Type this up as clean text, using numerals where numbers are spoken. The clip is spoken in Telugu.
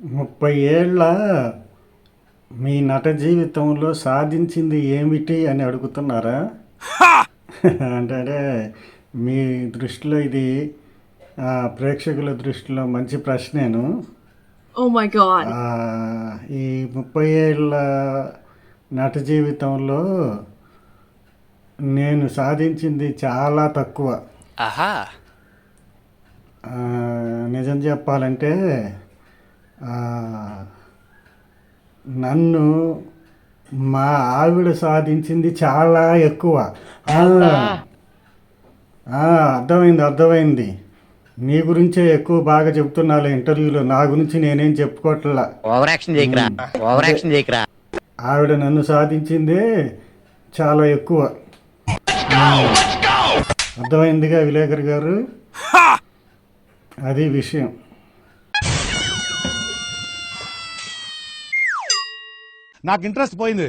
30 ఏళ్ళ మీ నట జీవితంలో సాధించింది ఏమిటి అని అడుగుతున్నారా? అంటే మీ దృష్టిలో ఇది ప్రేక్షకుల దృష్టిలో మంచి ప్రశ్నేను. Oh my god. ఈ 30 ఏళ్ళ నట జీవితంలో నేను సాధించింది చాలా తక్కువ. ఆహా. నిజం చెప్పాలంటే నన్ను మా ఆవిడ సాధించింది చాలా ఎక్కువ. అర్థమైంది. నీ గురించే ఎక్కువ బాగా చెప్తున్నాలే ఇంటర్వ్యూలో. నా గురించి నేనేం చెప్పుకోవట్లా. ఓవరాక్షన్ చేయకురా. ఆవిడ నన్ను సాధించిందే చాలా ఎక్కువ. అర్థమైందిగా విలేకర్ గారు, అది విషయం. నాకు ఇంట్రెస్ట్ పోయింది.